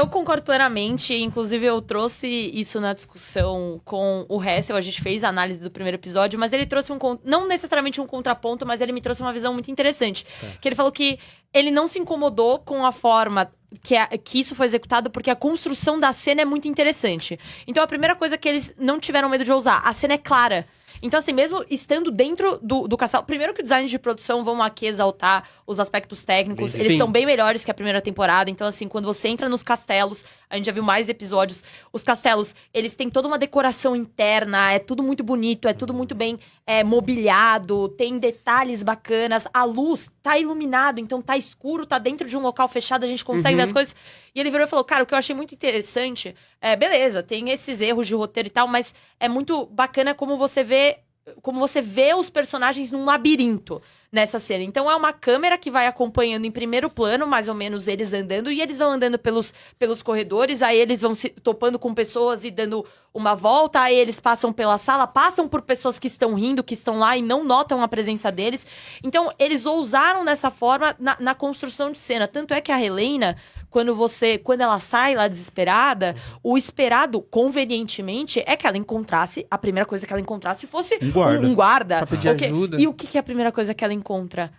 eu concordo plenamente. Inclusive, eu trouxe isso na discussão com o Hessel. A gente fez a análise do primeiro episódio, mas ele trouxe não necessariamente um contraponto, mas ele me trouxe uma visão muito interessante. Que ele falou que ele não se incomodou com a forma que isso foi executado, porque a construção da cena é muito interessante. Então, a primeira coisa que eles não tiveram medo de ousar, a cena é clara. Então, assim, mesmo estando dentro do castelo... Primeiro que o design de produção, vamos aqui exaltar os aspectos técnicos. Sim. Eles são bem melhores que a primeira temporada. Então, assim, quando você entra nos castelos... A gente já viu mais episódios. Os castelos, eles têm toda uma decoração interna. É tudo muito bonito, é tudo muito bem mobiliado. Tem detalhes bacanas. A luz tá iluminado, então tá escuro, tá dentro de um local fechado. A gente consegue ver as coisas. E ele virou e falou, cara, o que eu achei muito interessante... beleza, tem esses erros de roteiro e tal, mas é muito bacana como você vê os personagens num labirinto nessa cena. Então é uma câmera que vai acompanhando em primeiro plano, mais ou menos, eles andando, e eles vão andando pelos corredores, aí eles vão se topando com pessoas e dando uma volta, aí eles passam pela sala, passam por pessoas que estão rindo, que estão lá e não notam a presença deles. Então, eles ousaram dessa forma na construção de cena. Tanto é que a Helena, quando ela sai lá desesperada, o esperado, convenientemente, é que ela encontrasse, a primeira coisa que ela encontrasse fosse um guarda. Pra pedir ajuda. E o que é a primeira coisa que ela encontra?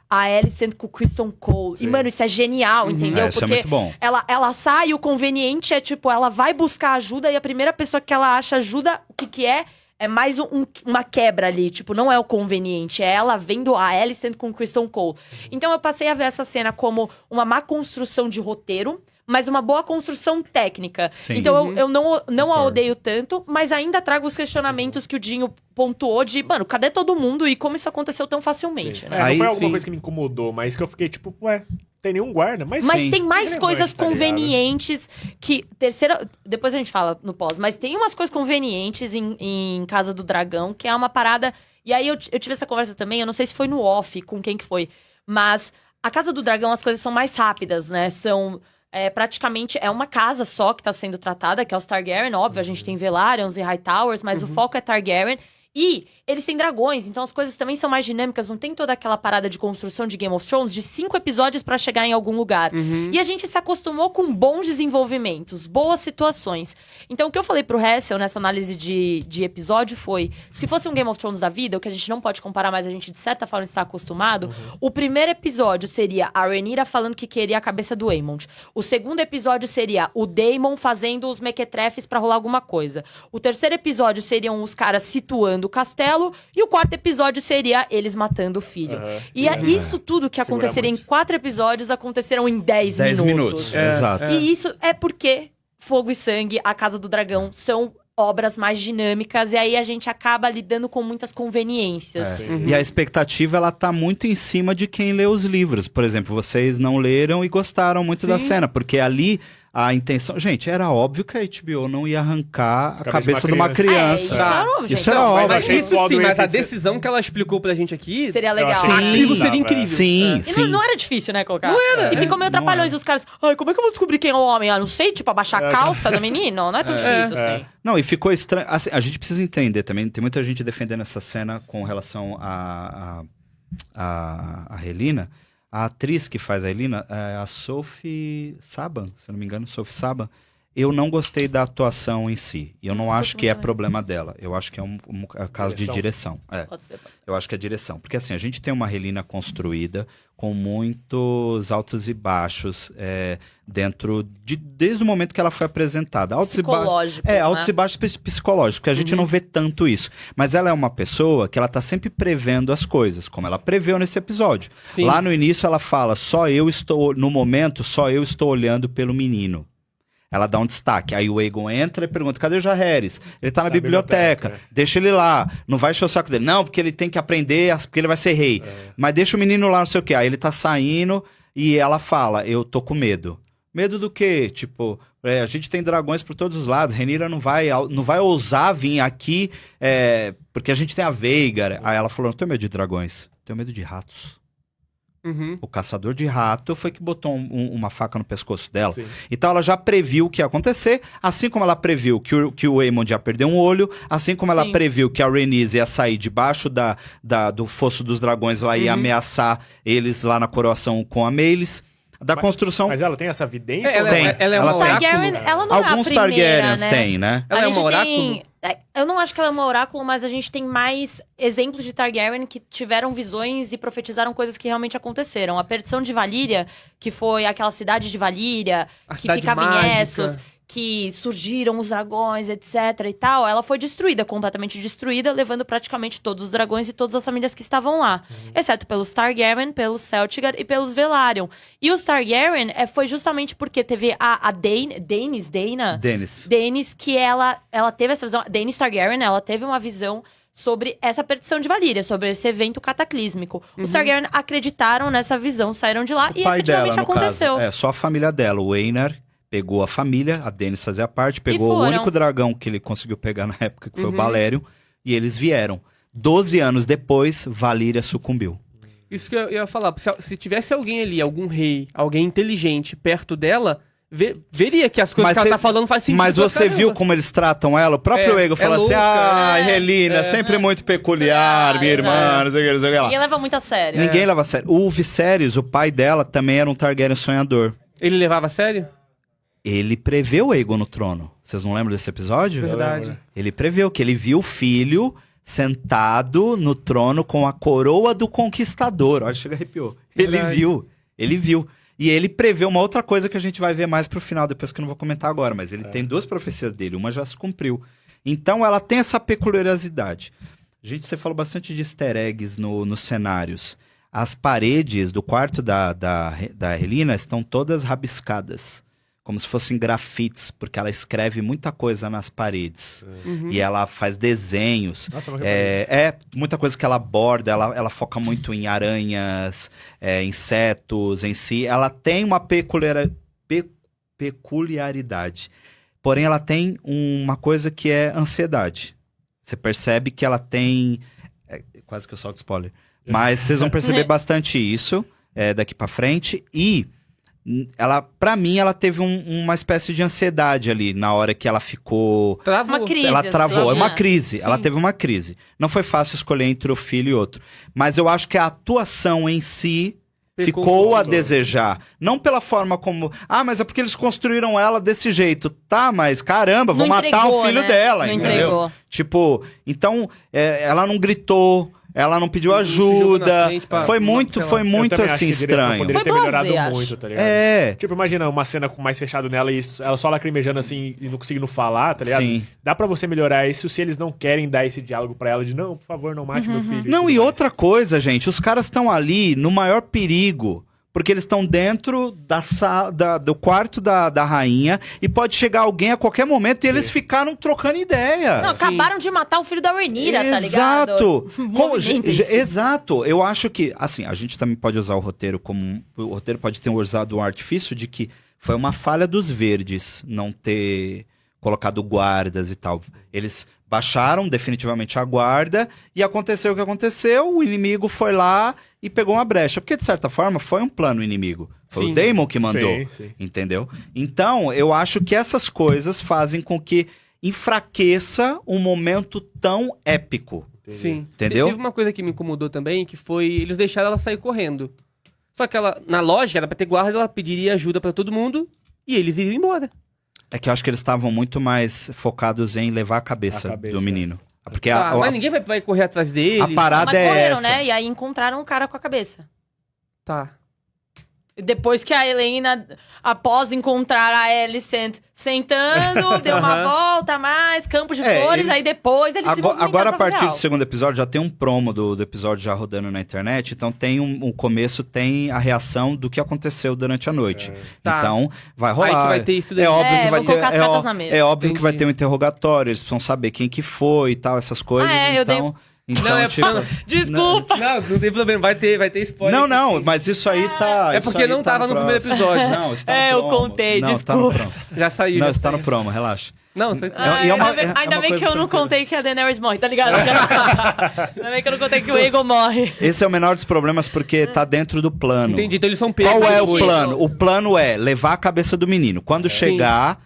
A Alicent com o Kristen Cole. Sim. E, mano, isso é genial, entendeu? Isso é muito bom. Ela sai, o conveniente é, tipo, ela vai buscar ajuda e a primeira pessoa que ela acha ajuda, o que é? É mais uma quebra ali, tipo, não é o conveniente, é ela vendo a Alicent com o Kristen Cole. Então eu passei a ver essa cena como uma má construção de roteiro, mas uma boa construção técnica. Sim. Então eu não a odeio tanto, mas ainda trago os questionamentos que o Dinho pontuou de, mano, cadê todo mundo e como isso aconteceu tão facilmente, né? Não foi alguma coisa que me incomodou, mas que eu fiquei tipo, tem nenhum guarda, mas Mas tem mais Ele é coisas guarda, tá convenientes que... Depois a gente fala no pós, mas tem umas coisas convenientes em Casa do Dragão, que é uma parada... E aí eu tive essa conversa também, eu não sei se foi no off, com quem que foi, mas a Casa do Dragão as coisas são mais rápidas, né? São... praticamente é uma casa só que tá sendo tratada, que é os Targaryen, óbvio, a gente tem Velaryons e Hightowers, mas o foco é Targaryen. E eles têm dragões, então as coisas também são mais dinâmicas, não tem toda aquela parada de construção de Game of Thrones de 5 episódios pra chegar em algum lugar. E a gente se acostumou com bons desenvolvimentos, boas situações. Então o que eu falei pro Hessel nessa análise de episódio foi, se fosse um Game of Thrones da vida, o que a gente não pode comparar, mas a gente de certa forma está acostumado, o primeiro episódio seria a Rhaenyra falando que queria a cabeça do Aemond. O segundo episódio seria o Daemon fazendo os mequetrefes pra rolar alguma coisa. O terceiro episódio seriam os caras situando o castelo. E o quarto episódio seria eles matando o filho. E isso tudo que aconteceria em 4 episódios aconteceram em 10 minutos. Exato. E isso é porque Fogo e Sangue, A Casa do Dragão, são obras mais dinâmicas. E aí a gente acaba lidando com muitas conveniências. E a expectativa, ela tá muito em cima de quem lê os livros. Por exemplo, vocês não leram e gostaram muito da cena, porque ali... A intenção... Gente, era óbvio que a HBO não ia arrancar a cabeça de uma criança. Isso era óbvio, Isso gente. era óbvio. Mas isso foda sim, o mas a efeito de- decisão que ela explicou pra gente aqui... Seria legal. Sim. Aquilo seria Não, incrível. Sim, E sim. não era difícil, né, colocar? Não era. E ficou meio trapalhões os caras. Ai, como é que eu vou descobrir quem é o homem? Ah, não sei, tipo, abaixar a calça do menino? Não é tão difícil assim. Não, e ficou estranho. Assim, a gente precisa entender também. Tem muita gente defendendo essa cena com relação a Helena. A atriz que faz a Helena é a Sophie Saban, se eu não me engano, Sophie Saban. Eu não gostei da atuação em si. E eu não acho que é problema dela. Eu acho que é um caso de direção. Pode ser. Eu acho que é direção. Porque assim, a gente tem uma Helena construída com muitos altos e baixos desde o momento que ela foi apresentada. Altos Psicológicos, altos e baixos psicológicos, porque a gente não vê tanto isso. Mas ela é uma pessoa que ela tá sempre prevendo as coisas, como ela preveu nesse episódio. Sim. Lá no início ela fala, só eu estou olhando pelo menino. Ela dá um destaque. Aí o Aegon entra e pergunta, cadê o Jaehaerys? Ele tá na biblioteca. Deixa ele lá. Não vai encher o saco dele. Não, porque ele tem que aprender, porque ele vai ser rei. Mas deixa o menino lá, não sei o quê. Aí ele tá saindo e ela fala, eu tô com medo. Medo do quê? Tipo, a gente tem dragões por todos os lados. Rhaenyra não vai ousar vir aqui porque a gente tem a Veigar. Aí ela falou, não tenho medo de dragões. Tenho medo de ratos. O caçador de rato foi que botou uma faca no pescoço dela. Sim. Então ela já previu o que ia acontecer, assim como ela previu que o Aemond ia perder um olho, assim como ela previu que a Rhaenys ia sair debaixo do fosso dos dragões lá e ia ameaçar eles lá na coroação com a Meleys. Da construção. Mas ela tem essa evidência? Ela, ou não? Tem. ela é Ela uma tem. Targaryen, oráculo. ela não Alguns é a primeira, Targaryens né? têm, né? Ela é A uma gente oráculo? eu não acho que ela é uma oráculo, mas a gente tem mais exemplos de Targaryen que tiveram visões e profetizaram coisas que realmente aconteceram. A perdição de Valíria, que foi aquela cidade de Valíria, A que cidade ficava mágica. em Essos, que surgiram os dragões, etc e tal, ela foi destruída, completamente destruída, levando praticamente todos os dragões e todas as famílias que estavam lá. Exceto pelos Targaryen, pelos Celtigar e pelos Velaryon. E os Targaryen foi justamente porque teve a Daenerys, Denis. que ela teve essa visão. Daenerys Targaryen, ela teve uma visão sobre essa perdição de Valíria, sobre esse evento cataclísmico. Os Targaryen acreditaram nessa visão, saíram de lá O e pai dela, efetivamente no aconteceu. caso. É, só a família dela. O Aenar pegou a família, a Daenerys fazia parte, pegou o foram. único dragão que ele conseguiu pegar na época, que foi o Balerion, e eles vieram. 12 anos depois, Valíria sucumbiu. Isso que eu ia falar. Se tivesse alguém ali, algum rei, alguém inteligente perto dela, veria que as coisas que ela tá falando faz sentido. Mas pra você caramba. viu como eles tratam ela? O próprio Aegon fala assim, louca, Helena, sempre muito peculiar, minha irmã, não sei o que, não sei o que lá. Ninguém leva muito a sério. Ninguém leva a sério. O Viserys, o pai dela, também era um Targaryen sonhador. Ele levava a sério? Ele preveu o Aegon no trono. Vocês não lembram desse episódio? Verdade. Ele preveu que ele viu o filho sentado no trono com a coroa do conquistador. Olha, chega arrepiou. Verdade. Ele viu. E ele preveu uma outra coisa que a gente vai ver mais pro final, depois que eu não vou comentar agora, mas ele tem duas profecias dele, uma já se cumpriu. Então ela tem essa peculiaridade. Você falou bastante de easter eggs nos cenários. As paredes do quarto da Helena estão todas rabiscadas. Como se fossem grafites, porque ela escreve muita coisa nas paredes. E ela faz desenhos. Nossa, eu não reparei isso. Muita coisa que ela aborda, ela foca muito em aranhas, insetos em si. Ela tem uma peculiaridade. Porém, ela tem uma coisa que é ansiedade. Você percebe que ela tem... quase que eu solto spoiler. Mas vocês vão perceber bastante isso daqui pra frente. E... pra mim, ela teve uma espécie de ansiedade ali, na hora que ela ficou... Uma crise. Ela travou, assim, uma né? crise, Sim. ela teve uma crise. Não foi fácil escolher entre o filho e outro. Mas eu acho que a atuação em si ficou a desejar. Não pela forma como... mas é porque eles construíram ela desse jeito. Tá, mas caramba, vão Não matar o entregou, filho né? dela, Não entendeu? entregou. Tipo, então, ela não gritou... Ela não pediu Não se jogou ajuda. na frente pra- Foi muito Eu também assim acho que a direção estranho. poderia ter Foi melhorado blasé, acho. muito, tá ligado? Tipo, imagina uma cena com mais fechado nela e ela só lacrimejando assim e não conseguindo falar, tá ligado? Sim. Dá pra você melhorar isso se eles não querem dar esse diálogo pra ela de não, por favor, não mate meu filho. Não, tudo e mais. outra coisa, gente, os caras estão ali no maior perigo. Porque eles estão dentro do quarto da rainha e pode chegar alguém a qualquer momento e eles ficaram trocando ideia. Não, acabaram de matar o filho da Rhaenyra, tá ligado? Exato. Movimentem-se. Exato. Eu acho que, assim, a gente também pode usar o roteiro como... O roteiro pode ter usado um artifício de que foi uma falha dos verdes não ter colocado guardas e tal. Eles baixaram definitivamente a guarda e aconteceu o que aconteceu, o inimigo foi lá e pegou uma brecha. Porque, de certa forma, foi um plano inimigo. Foi Sim. o Daemon que mandou. Sim. Entendeu? Então, eu acho que essas coisas fazem com que enfraqueça um momento tão épico. Sim. Entendeu? Teve uma coisa que me incomodou também, que foi eles deixaram ela sair correndo. Só que ela, na lógica, era pra ter guarda, ela pediria ajuda pra todo mundo e eles iriam embora. É que eu acho que eles estavam muito mais focados em levar a cabeça do menino. Porque Mas ninguém vai correr atrás deles. a parada Mas é correram, essa. né? E aí encontraram o cara com a cabeça. Tá. Depois que a Helena, após encontrar a Alicent sentando, deu uma volta a mais, campo de flores, eles- aí depois eles se movimentaram Agora, a pra partir fazer do segundo episódio, já tem um promo do episódio já rodando na internet. Então, tem o começo, tem a reação do que aconteceu durante a noite. Tá. Então, vai rolar. Aí que vai ter isso daí. É óbvio É, que vai vão ter. colocar as cartas na mesa. É óbvio que vai Entendi. ter um interrogatório. Eles precisam saber quem que foi e tal, essas coisas. eu dei- Então, Não, é tipo... Desculpa! Não tem problema, vai ter spoiler. Não, mas isso aí tá... É isso porque aí não tá tava no primeiro próximo. episódio. Não, está no Eu promo. contei, Não, está no desculpa. promo. Já saiu. Não, já está saiu. no promo, relaxa. Não, Ai, é uma- ainda é uma bem que coisa eu não tranquila. contei que a Daenerys morre, tá ligado? Ainda bem que eu não contei que o Aegon morre. Esse é o menor dos problemas porque tá dentro do plano. Entendi, então eles são pegos. Qual é o sentido. plano? O plano é levar a cabeça do menino. Quando chegar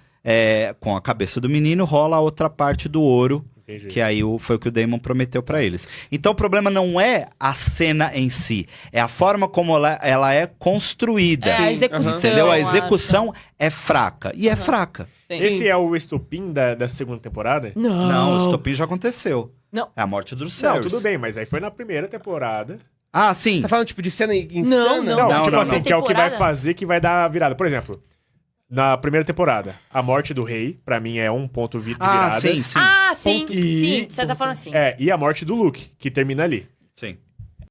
com a cabeça do menino, rola a outra parte do ouro Entendi. Que aí foi o que o Daemon prometeu pra eles. Então o problema não é a cena em si, é a forma como ela é construída. É, a execução. Entendeu? A acho. execução é fraca. E é fraca. Sim. Esse é o estopim da segunda temporada? Não, o estopim já aconteceu. Não. É a morte do Não, Cerys. tudo bem, mas aí foi na primeira temporada. Ah, sim. Tá falando, tipo, de cena insana? Não. Não, tipo não, assim, não. que é o que vai Temporada? fazer que vai dar a virada. Por exemplo, na primeira temporada, a morte do rei, pra mim, é um ponto de virada. Ah, sim, sim. Ah, sim, E- sim, de certa forma sim. É, e a morte do Luke, que termina ali. Sim.